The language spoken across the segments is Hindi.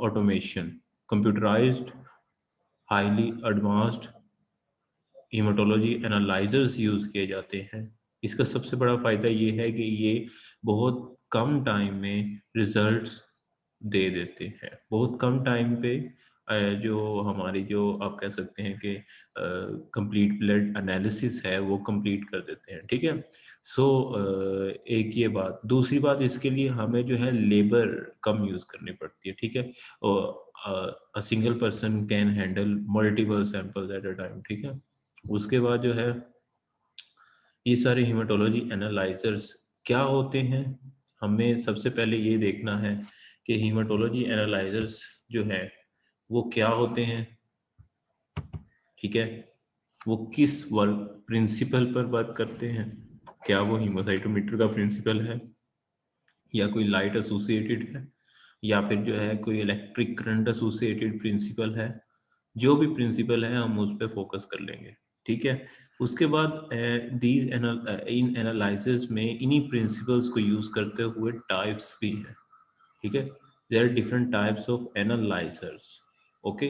Automation, computerised highly advanced haematology analysers use किए जाते हैं। इसका सबसे बड़ा फ़ायदा ये है कि ये बहुत कम टाइम में रिजल्ट्स दे देते हैं। बहुत कम टाइम पे जो हमारी जो आप कह सकते हैं कि कंप्लीट ब्लड एनालिसिस है वो कंप्लीट कर देते हैं, ठीक है। सो एक ये बात, दूसरी बात इसके लिए हमें जो है लेबर कम यूज़ करनी पड़ती है, ठीक है। A single person can handle multiple samples at a time, ठीक है। उसके बाद जो है ये सारे हीमेटोलॉजी एनालाइजर्स क्या होते हैं, हमें सबसे पहले ये देखना है कि हीमेटोलॉजी एनालाइजर्स जो है वो क्या होते हैं, ठीक है। वो किस वर्क प्रिंसिपल पर वर्क करते हैं, क्या वो हीमोसाइटोमीटर का प्रिंसिपल है या कोई लाइट एसोसिएटेड है या फिर जो है कोई इलेक्ट्रिक करंट एसोसिएटेड प्रिंसिपल है। जो भी प्रिंसिपल है हम उस पर फोकस कर लेंगे, ठीक है। उसके बाद दीज इन एनालिसिस में इन्हीं प्रिंसिपल्स को यूज करते हुए टाइप्स भी हैं, ठीक है। There are different types of analysers, okay.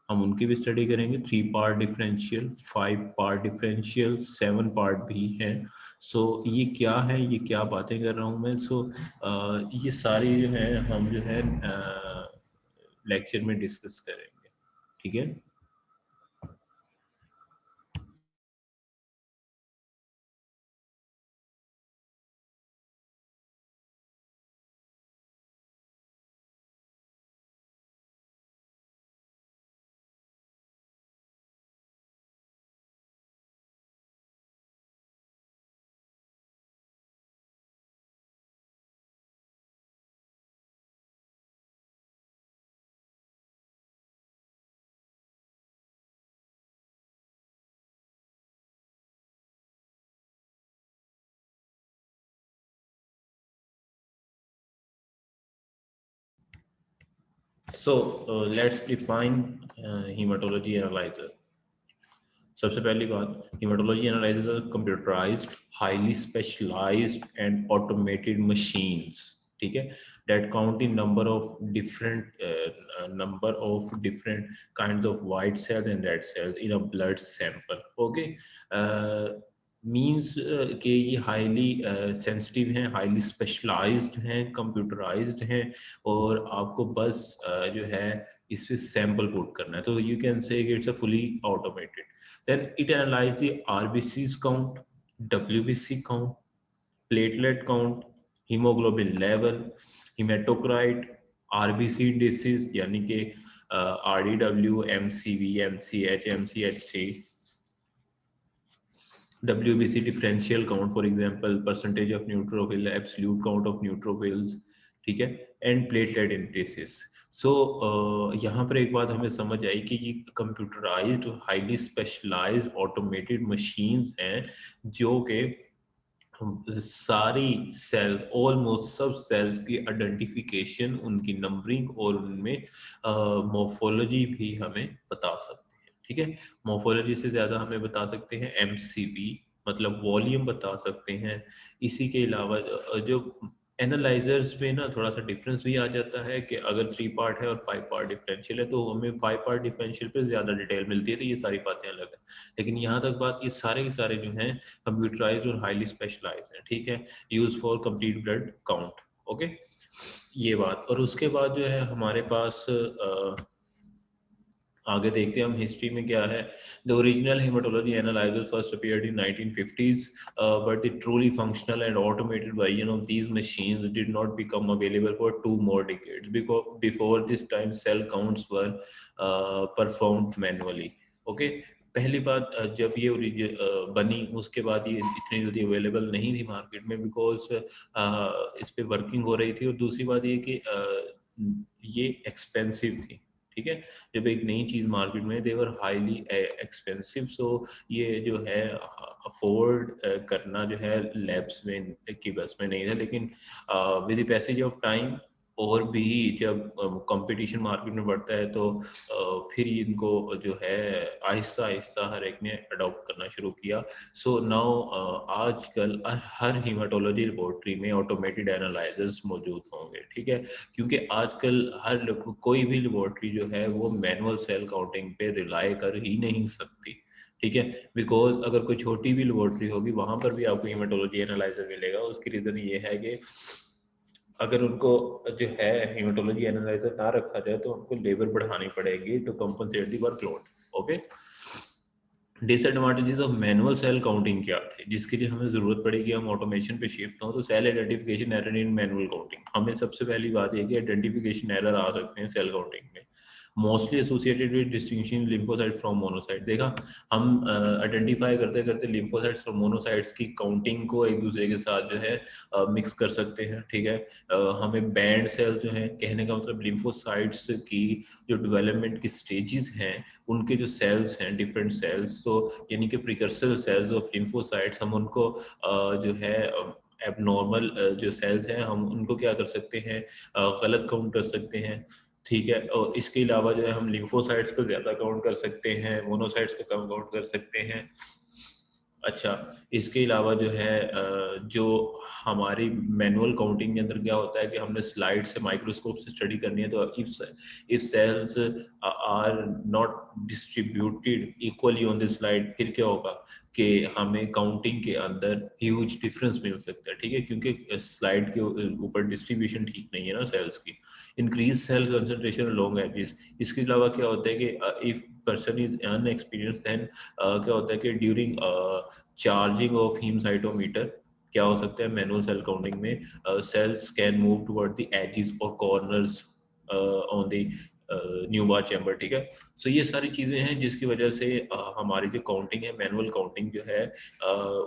हम उनकी भी स्टडी करेंगे, 3 part differential, 5 part differential, 7 part भी हैं। सो ये क्या है, ये क्या बातें कर रहा हूँ मैं। सो ये सारी जो है हम जो है लेक्चर में डिस्कस करेंगे, ठीक है। So let's define hematology analyzer. सबसे पहली बात, hematology analyzers are computerized, highly specialized and automated machines, ठीक है, that count the number of different kinds of white cells and red cells in a blood sample, okay। Means कि ये हाईली सेंसिटिव हैं, हाईली स्पेशलाइज्ड हैं, कंप्यूटराइज्ड हैं और आपको बस जो है इस पे सैंपल पुट करना है, तो you can say it's a fully automated. Then it analyse the RBCs count, WBC count, platelet count, haemoglobin level, haematocrit, RBC indices यानी कि RDW, MCV, MCH, MCHC, WBC differential count, for example, percentage of neutrophil, absolute count of neutrophils, ठीक है, एंड प्लेटलेट इंडिसेस। सो यहाँ पर एक बात हमें समझ आई कि ये computerised highly specialised automated machines हैं जो कि सारी सेल, ऑलमोस्ट सब सेल्स की आइडेंटिफिकेशन, उनकी नंबरिंग और उनमें मोर्फोलॉजी भी हमें बता सकते हैं, ठीक है। मोर्फोलॉजी से ज़्यादा हमें बता सकते हैं एमसीवी, मतलब वॉल्यूम बता सकते हैं। इसी के अलावा जो एनालाइजर्स में ना थोड़ा सा डिफरेंस भी आ जाता है कि अगर 3 पार्ट है और 5 पार्ट डिफरेंशियल है तो हमें 5 पार्ट डिफरेंशियल पे ज़्यादा डिटेल मिलती है, तो ये सारी बातें अलग है। लेकिन यहाँ तक बात, ये सारे के सारे जो हैं कंप्यूटराइज्ड और हाईली स्पेशलाइज्ड है, ठीक है। Use for complete blood count, okay. ये बात, और उसके बाद जो है हमारे पास आगे देखते हैं हम हिस्ट्री में क्या है। The original haematology analyser first appeared in 1950s, but the truly functional and automated version of these machines did not become available for 2 more decades, because before this time cell counts were performed manually, okay। पहली बात, जब ये बनी उसके बाद ये इतनी जल्दी अवेलेबल नहीं थी मार्केट में, बिकॉज इस पे वर्किंग हो रही थी, और दूसरी बात ये कि ये एक्सपेंसिव थी, ठीक है। जब एक नई चीज़ मार्केट में, देवर हाईली एक्सपेंसिव, सो ये जो है अफोर्ड करना जो है लैब्स में की बस में नहीं था। लेकिन with the passage of time और भी जब कंपटीशन मार्केट में बढ़ता है तो फिर इनको जो है आहिस्ता आहिस्ता हर एक ने अडॉप्ट करना शुरू किया। सो नाउ आजकल हर हीमाटोलॉजी लेबोरेटरी में ऑटोमेटेड एनालाइजर्स मौजूद होंगे, ठीक है, क्योंकि आजकल कोई भी लेबोरेटरी जो है वो मैनुअल सेल काउंटिंग पे रिलाई कर ही नहीं सकती, ठीक है, बिकॉज अगर कोई छोटी भी लेबोरेटरी होगी वहां पर भी आपको हीमाटोलॉजी एनालाइजर मिलेगा। उसकी रीजन ये है कि अगर उनको जो है हीमेटोलॉजी एनालाइजर ना रखा जाए तो उनको लेबर बढ़ानी पड़ेगी to compensate the workload. Okay, disadvantages of manual cell counting क्या थे जिसके लिए हमें जरूरत पड़ेगी हम ऑटोमेशन पे शिफ्ट हों? तो cell identification error in manual counting, हमें सबसे पहली बात ये कि आइडेंटिफिकेशन एरर आ सकते हैं सेल काउंटिंग में, mostly associated with distinction lymphocyte from monocyte. देखा, हम आइडेंटिफाई करते करते लिम्फोसाइट्स और मोनोसाइट्स की काउंटिंग को एक दूसरे के साथ जो है मिक्स कर सकते हैं, ठीक है। हमें बैंड सेल जो है, कहने का मतलब लिम्फोसाइट्स की जो डेवलपमेंट की स्टेजेस हैं उनके जो सेल्स हैं डिफरेंट सेल्स, तो यानी कि प्रिकर्सर सेल्स ऑफ लिम्फोसाइट्स, हम उनको जो है एबनॉर्मल जो सेल्स हैं हम उनको क्या कर सकते हैं, गलत काउंट कर सकते हैं, ठीक है। और इसके अलावा जो है हम लिम्फोसाइट्स को ज़्यादा काउंट कर सकते हैं, मोनोसाइट्स को कम काउंट कर सकते हैं। अच्छा, इसके अलावा जो है जो हमारी मैनुअल काउंटिंग के अंदर क्या होता है कि हमने स्लाइड से माइक्रोस्कोप से स्टडी करनी है, तो if cells are not distributed equally on the slide, फिर क्या होगा कि हमें काउंटिंग के अंदर ह्यूज डिफरेंस मिल सकता है, ठीक है, क्योंकि स्लाइड के ऊपर डिस्ट्रीब्यूशन ठीक नहीं है ना सेल्स की। Increase cell concentration long edges, इसके अलावा क्या होता है कि if person is unexperienced then क्या होता है कि during charging of haemocytometer क्या हो सकता है मैनुअल सेल काउंटिंग में, cells can move toward the edges और corners on the Neubauer chamber, ठीक है। सो ये सारी चीजें हैं जिसकी वजह से हमारी जो काउंटिंग है मैनुअल काउंटिंग जो है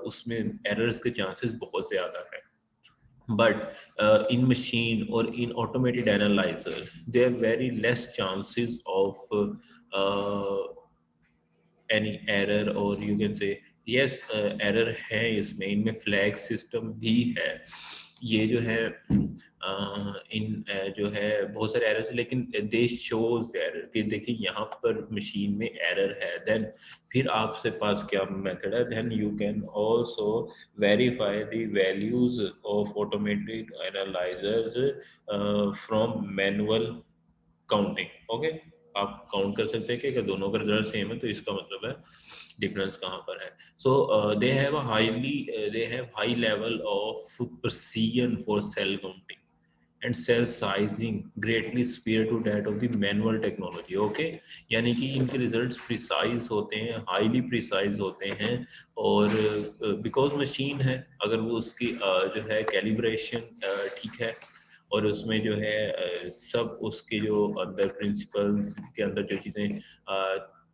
उसमें एरर्स के चांसेस बहुत ज्यादा है। But in machine or in automated analyzer there are very less chances of uh, any error, or you can say yes error है इसमें, इनमें फ्लैग सिस्टम भी है। ये जो है इन जो है बहुत सारे एरर्स, लेकिन दे शोज एरर कि देखिए यहाँ पर मशीन में एरर है, देन फिर आपसे पास क्या मेथड है, then you can also verify the values of automated analysers from manual counting. Okay, आप काउंट कर सकते हैं कि अगर दोनों का रिजल्ट सेम है तो इसका मतलब है डिफरेंस कहाँ पर है। So they have a highly they have high level of precision for cell counting and cell sizing greatly superior to that of the manual technology. Okay, यानी कि इनके रिजल्ट्स प्रिसाइज होते हैं, हाईली प्रिसाइज होते हैं, और बिकॉज मशीन है, अगर वो उसकी जो है कैलिब्रेशन ठीक है और उसमें जो है सब उसके जो अंदर प्रिंसिपल्स के अंदर जो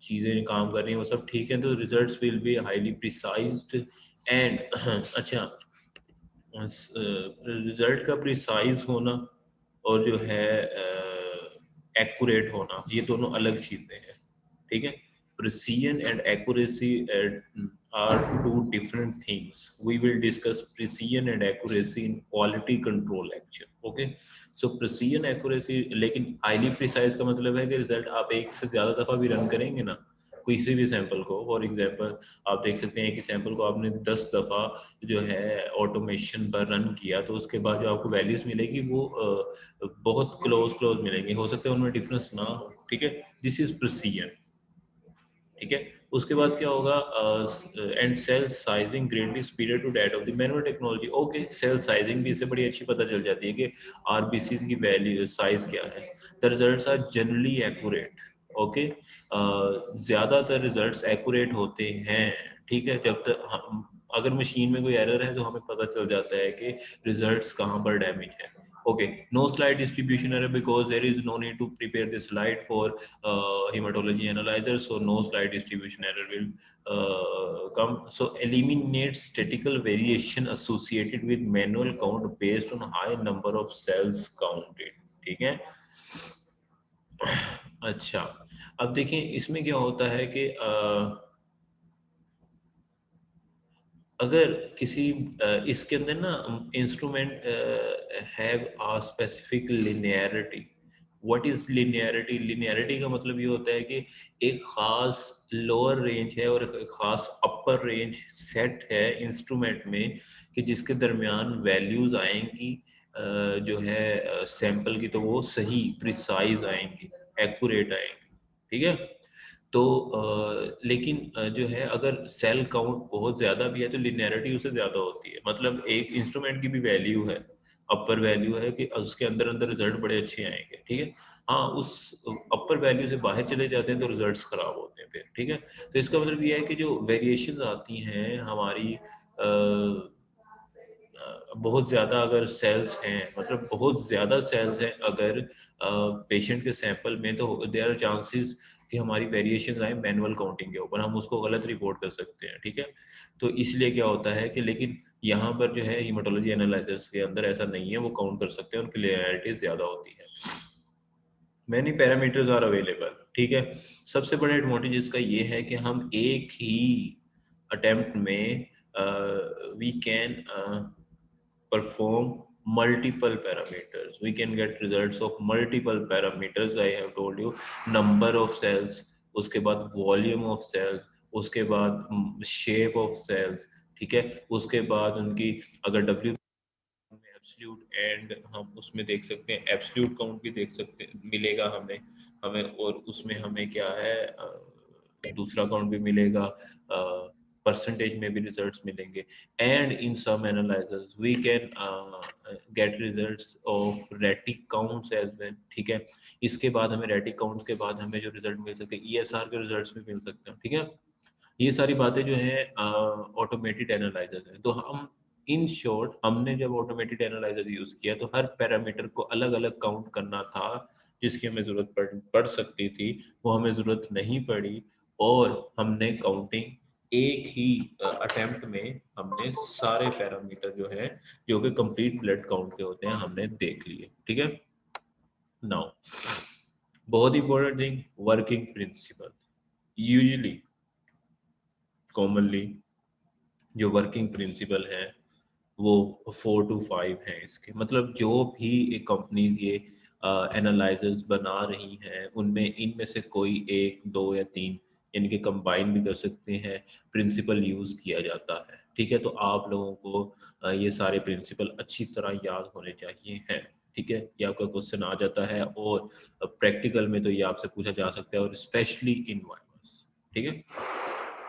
चीज़ें काम कर रही हैं वो सब ठीक है, तो results will be highly precised and अच्छा, रिजल्ट का प्रिसाइज होना और जो है एक्यूरेट होना, ये दोनों अलग चीजें हैं, ठीक है। Precision and accuracy are two different things. We will discuss precision and accuracy in quality control lecture. Okay, so precision accuracy, लेकिन हाईली प्रिसाइज का मतलब है कि रिजल्ट आप एक से ज्यादा दफा भी रन करेंगे ना किसी भी सैंपल को, फॉर एग्जांपल आप देख सकते हैं कि सैंपल को आपने 10 दफा जो है ऑटोमेशन पर रन किया, तो उसके बाद जो आपको वैल्यूज मिलेगी वो बहुत क्लोज क्लोज मिलेंगे, हो सकता है उनमें डिफरेंस ना हो, ठीक है। दिस इज प्रिसीजन, ठीक है। उसके बाद क्या होगा, and cell sizing greatly superior to that of the manual technology. Okay, cell sizing भी इससे बड़ी अच्छी पता चल जाती है कि आरबीसी की वैल्यू साइज क्या है। The results are generally accurate. Okay, ज्यादातर रिजल्ट्स एक्यूरेट होते हैं, ठीक है। जब तक अगर मशीन में कोई एरर है तो हमें पता चल जाता है कि रिजल्ट्स कहाँ पर डैमेज है। Okay, no slide distribution error because there is no need to prepare the slide for hematology analyzer, so no slide distribution error will come. So eliminate statistical variation associated with manual count based on high number of cells counted, ठीक है। अच्छा, अब देखिए इसमें क्या होता है कि अगर किसी इसके अंदर ना instrument have a specific linearity. What is linearity? Linearity का मतलब ये होता है कि एक खास लोअर रेंज है और एक खास अपर रेंज सेट है इंस्ट्रूमेंट में, कि जिसके दरमियान वैल्यूज आएंगी जो है सैंपल की, तो वो सही प्रिसाइज आएंगी, एक्यूरेट आएंगी। ठीक है। तो लेकिन जो है अगर सेल काउंट बहुत ज्यादा भी है तो लिनियरिटी उससे ज्यादा होती है। मतलब एक इंस्ट्रूमेंट की भी वैल्यू है, अपर वैल्यू है कि उसके अंदर अंदर रिजल्ट बड़े अच्छे आएंगे। ठीक है। हाँ, उस अपर वैल्यू से बाहर चले जाते हैं तो रिजल्ट्स खराब होते हैं फिर। ठीक है। तो इसका मतलब ये है कि जो वेरिएशंस आती हैं हमारी बहुत ज़्यादा अगर सेल्स हैं, मतलब बहुत ज़्यादा सेल्स हैं अगर पेशेंट के सैंपल में, तो देयर आर चांसेस कि हमारी वेरिएशन आए मैनुअल काउंटिंग के ऊपर, हम उसको गलत रिपोर्ट कर सकते हैं। ठीक है। तो इसलिए क्या होता है कि लेकिन यहाँ पर जो है हीमाटोलॉजी एनालाइजर्स के अंदर ऐसा नहीं है, वो काउंट कर सकते हैं, उनकी क्लियरिटी ज़्यादा होती है। Many parameters are available. ठीक है। सबसे बड़ा एडवांटेज इसका ये है कि हम एक ही अटेम्प्ट में we can perform multiple parameters. We can get results of multiple parameters. I have told you number of cells, उसके बाद volume of cells, उसके बाद shape of cells। ठीक है। उसके बाद उनकी अगर W में एब्सोल्यूट एंड हम उसमें देख सकते हैं, एब्सोल्यूट काउंट भी देख सकते हैं, मिलेगा हमें हमें और उसमें हमें क्या है दूसरा काउंट भी मिलेगा, परसेंटेज में भी रिजल्ट्स मिलेंगे। And in some analysers we can get results of retic counts as well. ठीक है। इसके बाद हमें रेटिक काउंट के बाद हमें जो रिजल्ट मिल सकते हैं ईएसआर के रिजल्ट्स भी मिल सकते हैं। ठीक है। ये सारी बातें जो है ऑटोमेटेड एनालाइजर है। तो हम इन शॉर्ट हमने जब ऑटोमेटेड एनालाइजर यूज किया तो हर पैरामीटर को अलग अलग काउंट करना था, जिसकी हमें जरूरत पड़ सकती थी, वो हमें जरूरत नहीं पड़ी। और हमने काउंटिंग एक ही अटेम्प्ट में हमने सारे पैरामीटर जो है, जो कि कंप्लीट ब्लड काउंट के होते हैं, हमने देख लिए। ठीक है। नाउ बहुत important thing, working principle. Usually commonly जो वर्किंग प्रिंसिपल है वो 4 to 5 हैं इसके। मतलब जो भी एक कंपनीज ये एनालाइजर्स बना रही हैं उनमें इनमें से कोई एक, दो या तीन इनके कंबाइन भी कर सकते हैं, प्रिंसिपल यूज किया जाता है। ठीक है। तो आप लोगों को ये सारे प्रिंसिपल अच्छी तरह याद होने चाहिए हैं। ठीक है। ये आपका क्वेश्चन आ जाता है और प्रैक्टिकल में तो ये आपसे पूछा जा सकता है, और स्पेशली इन वाइवास। ठीक है।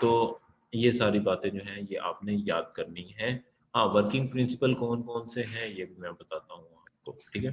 तो ये सारी बातें जो हैं ये आपने याद करनी है। हाँ, वर्किंग प्रिंसिपल कौन कौन से हैं ये भी मैं बताता हूँ आपको। ठीक है।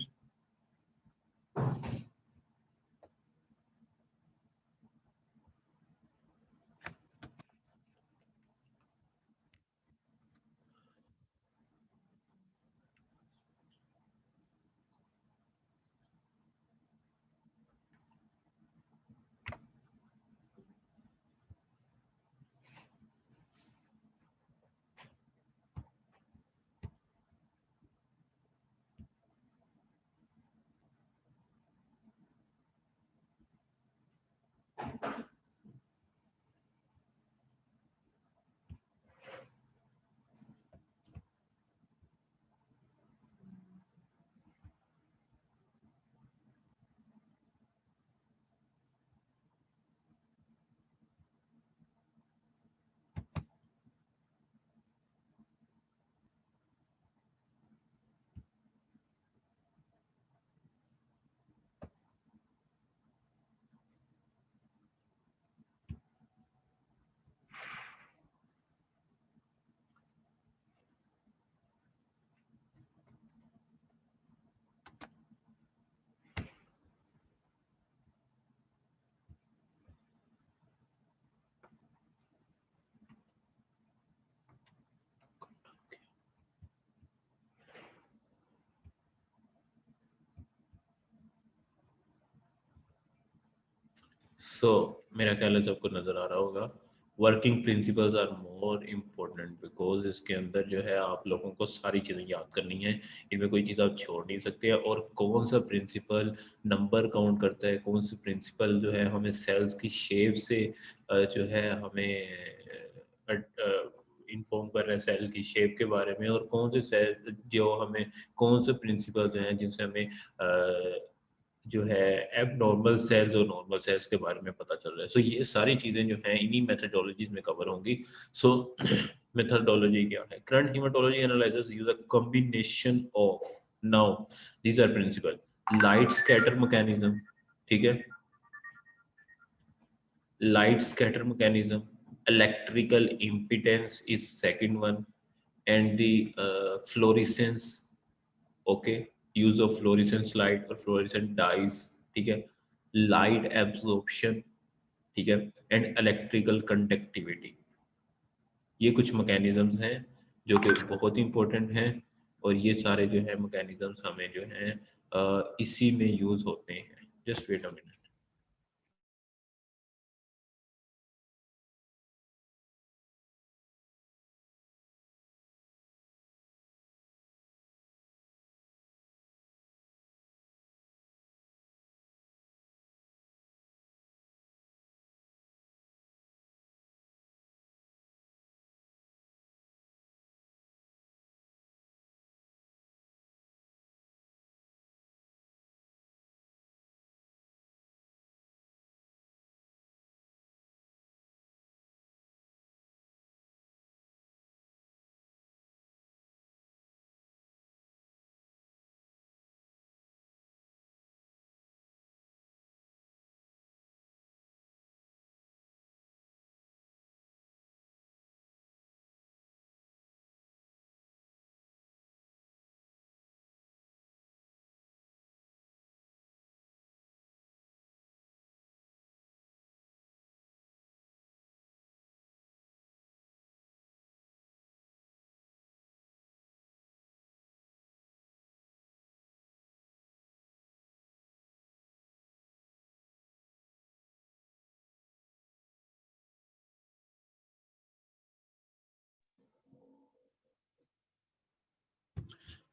सो मेरा ख्याल है सबको नजर आ रहा होगा। Working principles are more important because इसके अंदर जो है आप लोगों को सारी चीज़ें याद करनी है, इनमें कोई चीज़ आप छोड़ नहीं सकते। और कौन सा प्रिंसिपल नंबर काउंट करता है, कौन सा प्रिंसिपल जो है हमें सेल्स की शेप से जो है हमें इन्फॉर्म कर रहे हैं सेल की शेप के बारे में, और कौन से सेल जो हमें, कौन से प्रिंसिपल जो हैं जिनसे हमें जो है एबनॉर्मल सेल्स और नॉर्मल सेल्स के बारे में पता चल रहा है। सो ये सारी चीज़ें जो हैं इन्हीं मेथडोलॉजीज में कवर होंगी। सो मेथडोलॉजी क्या है? Current haematology analysis use a combination of, now these are principle, light scatter mechanism, ठीक है, light scatter mechanism, electrical impedance is second one, and the fluorescence, okay, use of fluorescence light or fluorescent dyes, ठीक है, light absorption, ठीक है, and electrical conductivity। ये कुछ मैकेनिज्म्स हैं जो कि बहुत इंपॉर्टेंट हैं, और ये सारे जो है मैकेनिज्म्स हमें जो हैं इसी में यूज होते हैं। Just wait a minute.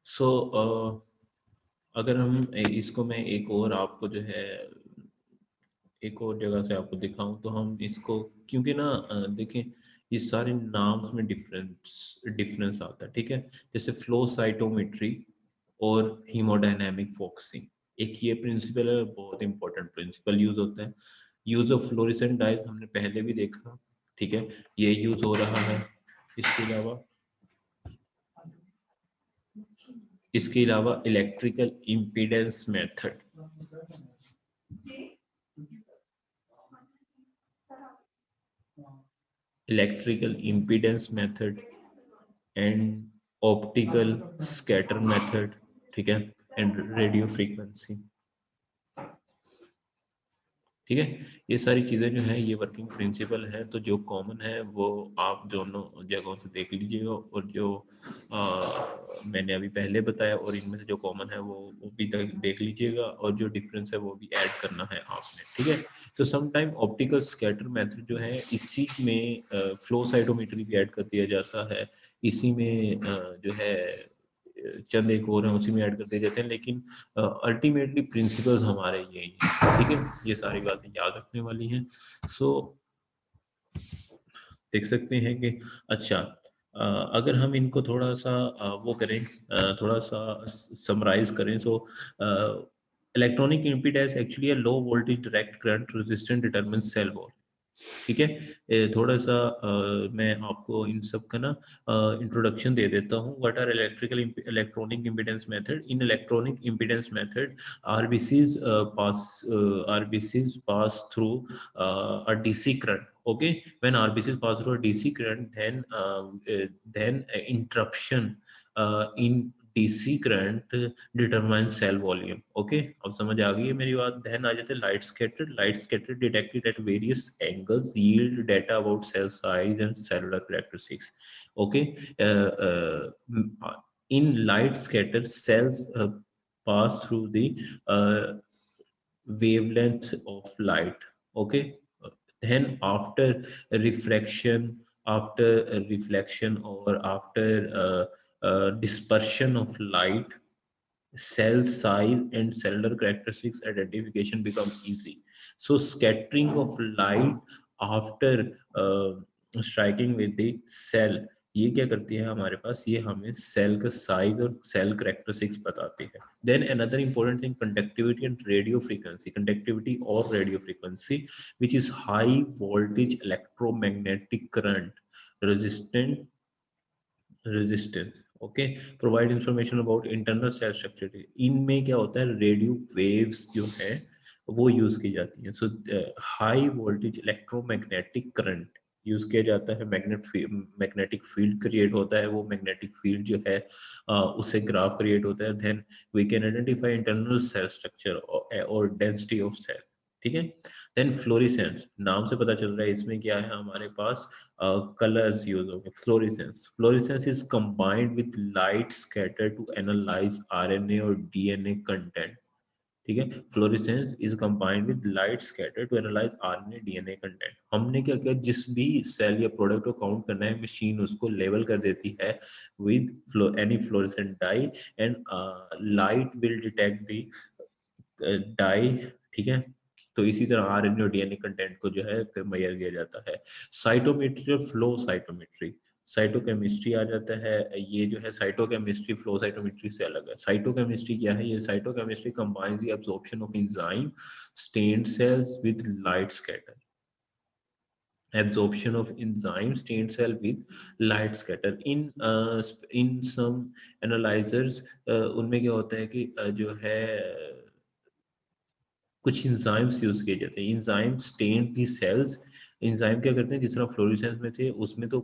So अगर हम इसको, मैं एक और आपको जो है एक और जगह से आपको दिखाऊं तो हम इसको, क्योंकि ना देखें ये सारे नाम्स में डिफरेंस डिफरेंस आता है, ठीक है। जैसे फ्लो साइटोमेट्री और हीमोडायनेमिक फोकसिंग, एक ये प्रिंसिपल है, बहुत इंपॉर्टेंट प्रिंसिपल यूज होता है। यूज ऑफ फ्लोरेसेंट डाइज हमने पहले भी देखा, ठीक है, ये यूज हो रहा है। इसके अलावा इसके अलावा electrical impedance method, electrical impedance method and optical scatter method, ठीक है, एंड रेडियो फ्रीक्वेंसी, ठीक है। ये सारी चीज़ें जो हैं ये वर्किंग प्रिंसिपल है, तो जो कॉमन है वो आप दोनों जगहों से देख लीजिएगा, और जो मैंने अभी पहले बताया और इनमें से जो कॉमन है वो भी देख लीजिएगा, और जो डिफरेंस है वो भी ऐड करना है आपने, ठीक है। तो some time optical scatter method जो है इसी में फ्लो साइटोमेट्री भी ऐड कर दिया जाता है, इसी में जो है चंद एक और हैं उसी में ऐड कर दिए जाते हैं, लेकिन अल्टीमेटली प्रिंसिपल्स हमारे यही हैं, ठीक है। ये सारी बातें याद रखने वाली हैं। सो देख सकते हैं कि अच्छा, अगर हम इनको थोड़ा सा वो करें, थोड़ा सा समराइज करें, so electronic impedance actually low voltage direct current resistant determine cell wall, ठीक है। थोड़ा सा मैं आपको इन सब का ना इंट्रोडक्शन दे देता हूँ। What are electrical electronic impedance method? In electronic impedance method RBCs pass through a DC current. Okay, when RBCs pass through a DC current, then interruption in DC current determines cell volume. Okay, अब समझ आ गई है मेरी बात। Then आ जाते हैं light scattered detected at various angles yield data about cell size and cellular characteristics. Okay, in light scattered cells pass through the uh, wavelength of light. Okay, then after reflection or after dispersion of light, cell size and cellular characteristics identification become easy. So scattering of light after striking with the cell ये क्या करती है हमारे पास, ये हमें सेल का साइज और सेल करेक्टरिस्टिक्स बताती है। Then another important thing conductivity and radio frequency, conductivity और radio frequency which is high voltage electromagnetic current resistant resistance, okay, provide information about internal cell structure. इनमें क्या होता है, रेडियो वेव्स जो है वो यूज की जाती हैं। So high voltage electromagnetic current use किया जाता है, मैग्नेटिक फील्ड क्रिएट होता है, वो मैग्नेटिक फील्ड जो है उससे ग्राफ क्रिएट होता है। Then we can identify internal cell structure और डेंसिटी ऑफ सेल, ठीक है। देन फ्लोरिसेंस, नाम से पता चल रहा है इसमें क्या है हमारे पास, colors use होंगे। Fluorescence is combined with light scattered to analyze RNA और DNA content, ठीक है। Fluorescence is combined with light scatter to analyse RNA DNA content. हमने क्या किया, जिस भी सेल या प्रोडक्ट को काउंट करना है, मशीन उसको लेवल कर देती है with any fluorescent dye, and light will detect the dye, ठीक है। तो इसी तरह आरएनए और डीएनए कंटेंट को जो है मेजर किया जाता है। साइटोमेट्री और फ्लो साइटोमेट्री, साइटोकेमिस्ट्री आ जाता है। ये जो है साइटोकेमिस्ट्री फ्लो साइटोमेट्री से अलग है। साइटोकेमिस्ट्री क्या है, ये cytochemistry combines the absorption of enzyme stained cells with light scatter, absorption of enzyme stained cell with light scatter in some analyzers। उनमें क्या होता है कि जो है कुछ इंजाइम्स यूज किए जाते हैं, इंजाइम स्टेन दी सेल्स। इंजाइम क्या करते हैं, जिस तरह फ्लोरेसेंस में थे उसमें तो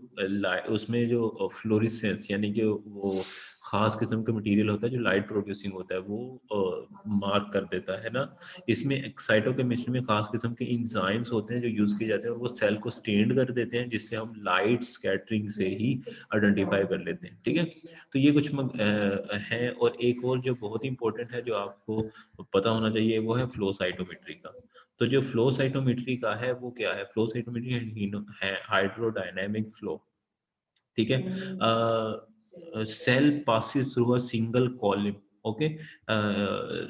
उसमें जो फ्लोरेसेंस यानी कि वो खास किस्म का मटेरियल होता है जो लाइट प्रोड्यूसिंग होता है, वो मार्क कर देता है ना। इसमें साइटोकेमिस्ट्री में खास किस्म के इंजाइम्स होते हैं जो यूज किए जाते हैं और वो सेल को स्टेन्ड कर देते हैं, जिससे हम लाइट स्कैटरिंग से ही आइडेंटिफाई कर लेते हैं, ठीक है। तो ये कुछ है। और एक और जो बहुत इंपॉर्टेंट है जो आपको पता होना चाहिए, वो है फ्लो साइटोमेट्री का। तो जो फ्लो साइटोमेट्री का है वो क्या है, फ्लो साइटोमेट्री है हाइड्रोडायनामिक फ्लो, ठीक है। Cell passes through a single column, okay.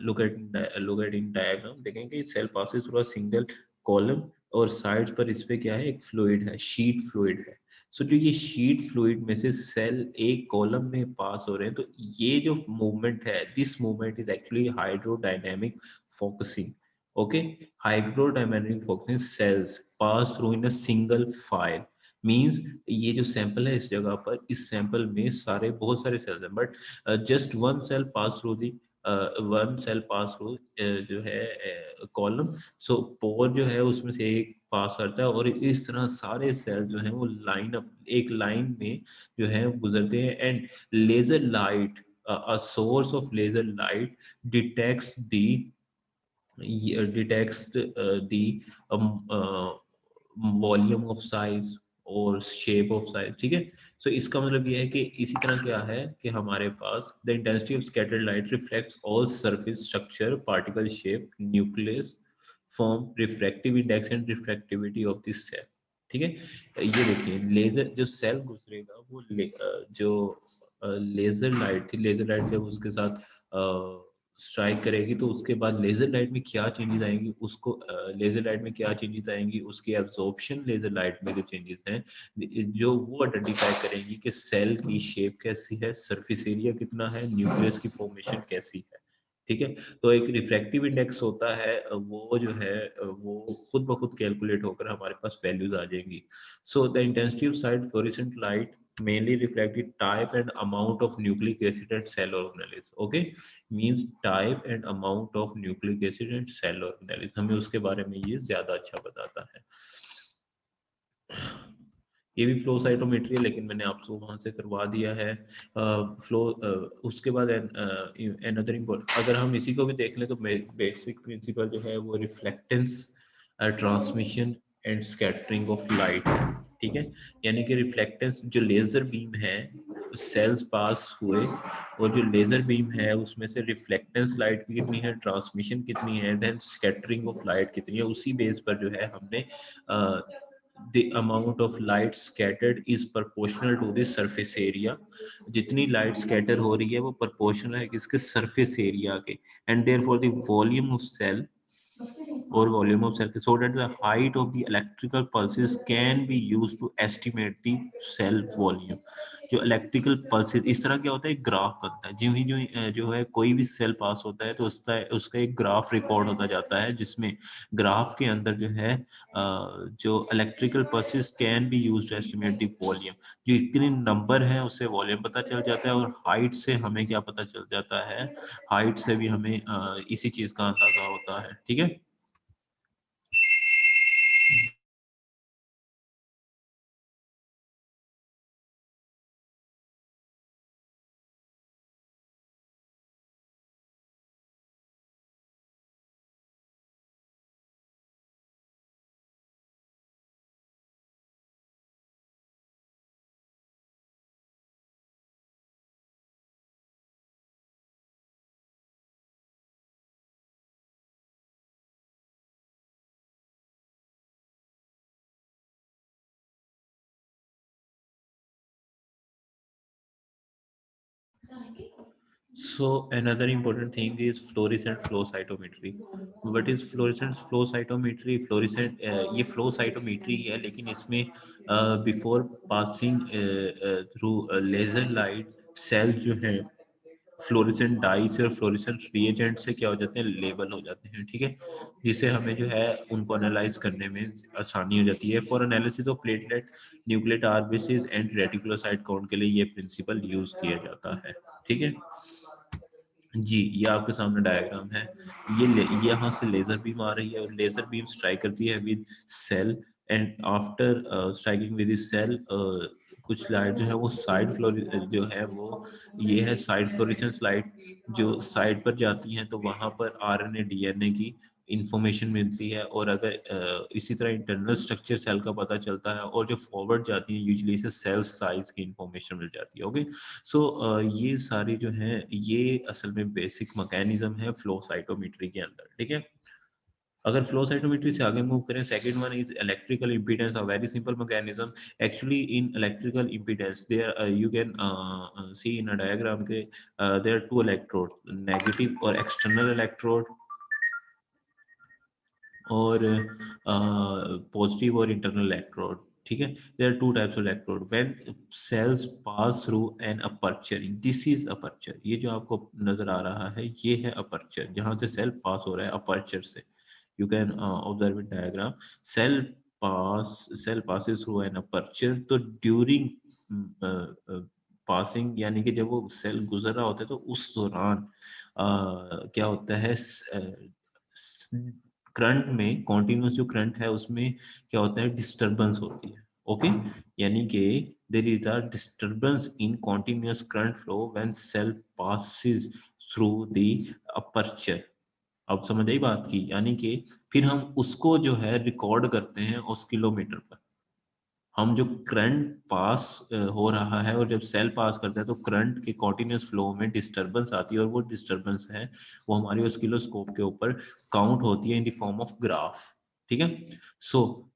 Look at in diagram, देखेंगे cell passes through a single column और साइड्स पर इस पे क्या है, एक फ्लूइड है, शीट फ्लूइड है। सो जो ये शीट फ्लूइड में से सेल एक कॉलम में पास हो रहे हैं, तो ये जो मूवमेंट है, this movement is actually hydrodynamic focusing, okay. Hydrodynamic focusing cells pass through in a single file, means ये जो सैंपल है इस जगह पर, इस सैंपल में सारे बहुत सारे सेल्स हैं, but just one cell pass through the one cell pass through जो है कॉलम। सो पोर जो है उसमें से एक पास करता है और इस तरह सारे सेल जो हैं वो लाइन अप एक लाइन में जो है गुजरते हैं। And laser light, a source of laser light detects the detects the volume of size और शेप ऑफ साइज, ठीक है। सो इसका मतलब ये है कि इसी तरह क्या है कि हमारे पास the intensity of scattered light reflects all surface structure particle shape nucleus form refractive index and refractivity of this cell, ठीक है। ये देखिए लेजर जो सेल गुजरेगा वो जो लेजर लाइट थी, लेजर लाइट जब उसके साथ स्ट्राइक करेगी तो उसके बाद लेजर लाइट में क्या चेंजेस आएंगी, उसको लेजर लाइट में क्या चेंजेस आएंगी, उसकी एब्जॉर्प्शन लेजर लाइट में जो चेंजेस हैं जो वो आइडेंटिफाई करेंगी कि सेल की शेप कैसी है, सरफेस एरिया कितना है, न्यूक्लियस की फॉर्मेशन कैसी है, ठीक है। तो एक रिफ्रैक्टिव इंडेक्स होता है, वो जो है वो खुद ब खुद कैलकुलेट होकर हमारे पास वैल्यूज आ जाएंगी। So the intensity of side fluorescent light mainly reflected type and amount of nucleic acid and cell organelles, okay, means type and amount of nucleic acid and cell organelles, हमें उसके बारे में ये ज्यादा अच्छा बताता है। ये भी फ्लो साइटोमेट्री है लेकिन मैंने आपको वहां से करवा दिया है। फ्लो उसके बाद अनदर इम्पोर्टेंट, अगर हम इसी को भी देख लें तो बेसिक प्रिंसिपल जो है वो reflectance, transmission and scattering of light, ठीक है। यानी कि रिफ्लेक्टेंस जो लेजर बीम है सेल्स पास हुए और जो लेजर बीम है उसमें से रिफ्लेक्टेंस लाइट की कितनी है, ट्रांसमिशन कितनी है, देन स्कैटरिंग ऑफ लाइट कितनी है, उसी बेस पर जो है हमने the amount of light scattered is proportional to the surface area, जितनी लाइट स्कैटर हो रही है वो proportional है किसके, सरफेस एरिया के, and therefore the volume of cell or volume of circuit so that the height of the electrical pulses can be used to estimate the cell volume. जो इलेक्ट्रिकल पल्सेस इस तरह क्या होता है, ग्राफ बनता है जो है कोई भी सेल पास होता है तो उसका उसका एक ग्राफ रिकॉर्ड होता जाता है, जिसमें ग्राफ के अंदर जो है जो electrical pulses can be used to estimate the volume, जो इतने नंबर है उससे वॉल्यूम पता चल जाता है, और हाइट से हमें क्या पता चल जाता है, हाइट से भी हमें इसी चीज का अंदाजा होता है। ठीक है। So another important thing is fluorescent flow cytometry. What is fluorescent flow cytometry? Fluorescent ये flow cytometry है, लेकिन इसमें before passing through laser light cell जो है फ्लोरेसेंट डाई से और फ्लोरेसेंट रिएजेंट से क्या हो जाते हैं, लेबल हो जाते हैं। ठीक है, जिससे हमें जो है उनको एनालाइज करने में आसानी हो जाती है। For analysis of platelet, nuclear RBCs and reticulocyte count के लिए ये प्रिंसिपल यूज किया जाता है। ठीक है जी, ये आपके सामने डायग्राम है। ये यहाँ से लेजर बीम आ रही है और लेजर बीम स्ट्राइक करती है with cell, and after striking with cell कुछ लाइट जो है वो साइड फ्लोर जो है वो ये है साइड फ्लोरेसेंस लाइट, जो साइड पर जाती हैं तो वहां पर आरएनए डीएनए की इंफॉर्मेशन मिलती है, और अगर इसी तरह इंटरनल स्ट्रक्चर सेल का पता चलता है, और जो फॉरवर्ड जाती है यूजुअली इसे सेल साइज की इंफॉर्मेशन मिल जाती है। ओके, सो ये सारी जो है ये असल में बेसिक मैकेनिज्म है फ्लो साइटोमेट्री के अंदर। ठीक है, अगर फ्लो साइटोमेट्री से आगे मूव करें, second one is electrical impedance, a very simple mechanism. Actually in electrical impedance there you can see in a diagram के there are two electrode, negative और एक्सटर्नल इलेक्ट्रोड, और पॉजिटिव और इंटरनल इलेक्ट्रोड। ठीक है, there are two types of electrode when cells pass through an aperture, this is aperture, ये जो आपको नजर आ रहा है ये है अपर्चर, जहां से सेल पास हो रहा है अपर्चर से। You can observe in diagram, cell cell passes through an aperture, तो ड्यूरिंग पासिंग यानी कि जब वो सेल गुजर रहा होता है तो उस दौरान क्या होता है, करंट में कॉन्टिन्यूस जो करंट है उसमें क्या होता है, डिस्टरबेंस होती है। ओके, यानी कि there is a disturbance in continuous current flow when cell passes through the aperture. अब समझ आई बात की, यानी कि फिर हम उसको जो है रिकॉर्ड करते हैं उस किलोमीटर पर। हम जो करंट पास हो रहा है और जब सेल पास करता है तो करंट के कॉन्टिन्यूस फ्लो में डिस्टरबेंस आती है, और वो डिस्टरबेंस है वो हमारी ऑसिलोस्कोप के ऊपर काउंट होती है in the form of graph. ठीक है, सो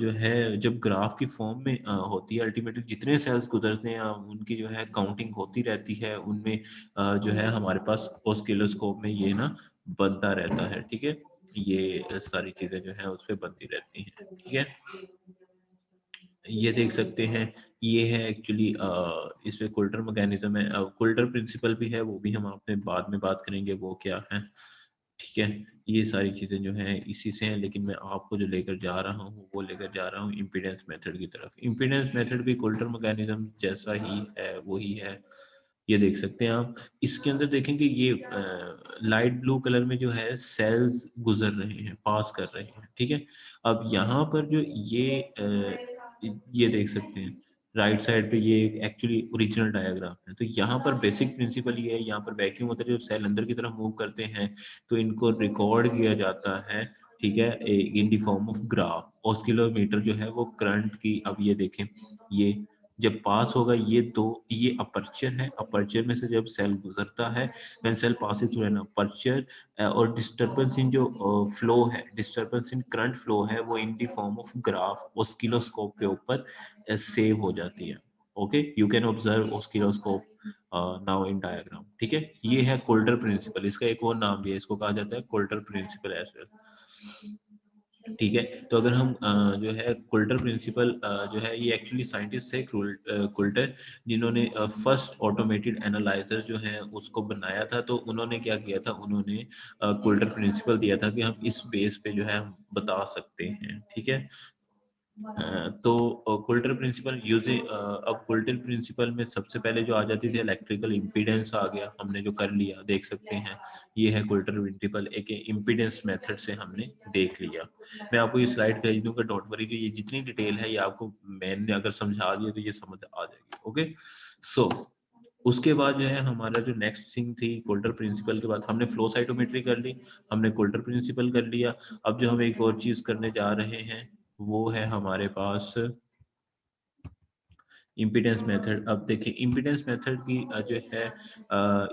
जो है जब ग्राफ की फॉर्म में होती है, अल्टीमेटली जितने सेल्स गुजरते हैं उनकी जो है काउंटिंग होती रहती है, उनमें जो है हमारे पास ऑसिलोस्कोप में ये ना बनता रहता है। ठीक है, ये सारी चीजें जो है उस पर बनती रहती हैं। ठीक है, ये देख सकते हैं, ये है एक्चुअली इसमें कोल्टर मैकेनिज्म है, कोल्टर प्रिंसिपल भी है, वो भी हम आपने बाद में बात करेंगे वो क्या है। ठीक है, ये सारी चीजें जो हैं इसी से हैं, लेकिन मैं आपको जो लेकर जा रहा हूँ वो लेकर जा रहा हूँ इम्पीडेंस मेथड की तरफ। इम्पीडेंस मेथड भी कोल्टर मैकेनिज्म जैसा ही है, वही है। ये देख सकते हैं आप, इसके अंदर देखेंगे ये लाइट ब्लू कलर में जो है सेल्स गुजर रहे हैं, पास कर रहे हैं। ठीक है, अब यहाँ पर जो ये देख सकते हैं राइट साइड पे, ये एक्चुअली ओरिजिनल डायग्राम है। तो यहाँ पर बेसिक प्रिंसिपल ये है, यहाँ पर वैक्यूम होता है, जब सेल अंदर की तरफ मूव करते हैं तो इनको रिकॉर्ड किया जाता है। ठीक है, इन दी फॉर्म ऑफ ग्राफ, ऑस्किलोमीटर जो है वो करंट की, अब ये देखें, ये जब पास होगा ये अपर्चर है, अपर्चर में से जब सेल गुजरता है, when cell passing through an aperture, और डिस्टरबेंस इन जो फ्लो है, डिस्टरबेंस इन करंट फ्लो है, वो in the form of graph oscilloscope के ऊपर सेव हो जाती है। Okay, you can observe oscilloscope now in diagram. ठीक है, ये है कोल्टर प्रिंसिपल, इसका एक और नाम भी है, इसको कहा जाता है कोल्टर प्रिंसिपल एज वेल। ठीक है। तो अगर हम जो है कुल्टर प्रिंसिपल जो है ये एक्चुअली साइंटिस्ट है कुल्टर, जिन्होंने फर्स्ट ऑटोमेटेड एनालाइजर जो है उसको बनाया था। तो उन्होंने क्या किया था, उन्होंने कुल्टर प्रिंसिपल दिया था कि हम इस बेस पे जो है हम बता सकते हैं। ठीक है। तो कुल्टर प्रिंसिपल अब कुल्टर प्रिंसिपल में सबसे पहले जो आ जाती थी इलेक्ट्रिकल इम्पीडेंस आ गया, हमने जो कर लिया देख सकते हैं। ये है कुल्टर प्रिंसिपल, एक इम्पीडेंस मेथड से हमने देख लिया। मैं आपको ये स्लाइड भेज दूंगा, डोंट वरी, ये जितनी डिटेल है ये आपको मैंने अगर समझा दिया तो ये समझ आ जाएगी। ओके। सो उसके बाद जो है हमारा जो नेक्स्ट थिंग थी, कोल्टर प्रिंसिपल के बाद हमने फ्लो साइटोमेट्री कर ली, हमने कोल्टर प्रिंसिपल कर लिया। अब जो हम एक और चीज करने जा रहे हैं वो है हमारे पास इम्पीडेंस मेथड। अब देखिए इम्पीडेंस मेथड की जो है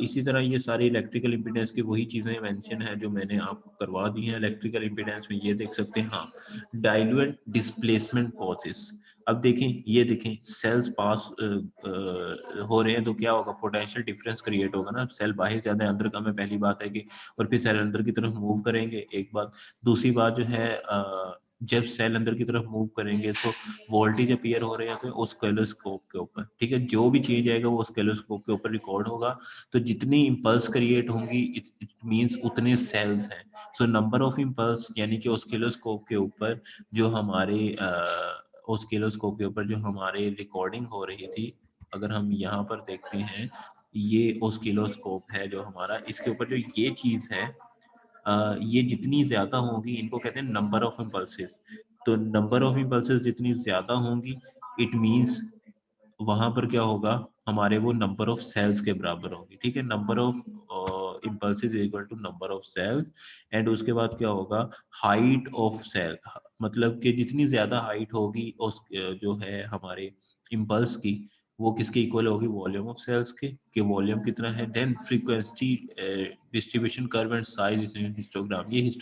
इसी तरह ये सारी इलेक्ट्रिकल इम्पीडेंस की वही चीज़ें मेंशन है जो मैंने आपको करवा दी हैं। इलेक्ट्रिकल इम्पीडेंस में ये देख सकते हैं, हाँ, डाइल्यूएंट डिस्प्लेसमेंट कॉजेस। अब देखें, ये देखें सेल्स पास हो रहे हैं तो क्या होगा, पोटेंशियल डिफरेंस क्रिएट होगा ना। सेल बाहर ज़्यादा अंदर कम है, पहली बात है कि, और फिर सेल अंदर की तरफ मूव करेंगे, एक बात। दूसरी बात जो है जब सेल अंदर की तरफ मूव करेंगे तो वोल्टेज अपीयर हो रहे हैं तो ऑस्किलोस्कोप के ऊपर, ठीक है, जो भी चेंज आएगा वो ऑस्किलोस्कोप के ऊपर रिकॉर्ड होगा। तो जितनी इम्पल्स क्रिएट होंगी इट मींस उतने सेल्स हैं। सो नंबर ऑफ इम्पल्स यानी कि ऑस्किलोस्कोप के ऊपर जो हमारे ऑस्किलोस्कोप के ऊपर जो हमारे रिकॉर्डिंग हो रही थी, अगर हम यहाँ पर देखते हैं, ये ऑस्किलोस्कोप है जो हमारा, इसके ऊपर जो ये चीज़ है ये जितनी ज्यादा होगी, इनको कहते हैं नंबर ऑफ इम्पल्सेस। तो नंबर ऑफ इम्पल्सेस जितनी ज्यादा होंगी इट मींस वहां पर क्या होगा, हमारे वो नंबर ऑफ सेल्स के बराबर होगी। ठीक है, number of impulses equal to number of cells. And उसके बाद क्या होगा, हाइट ऑफ सेल, मतलब कि जितनी ज्यादा हाइट होगी उस जो है हमारे इम्पल्स की, वो किसके इक्वल होगी, वॉल्यूम ऑफ सेल्स के वॉल्यूम कितना है। Then frequency distribution curve and size histogram, ये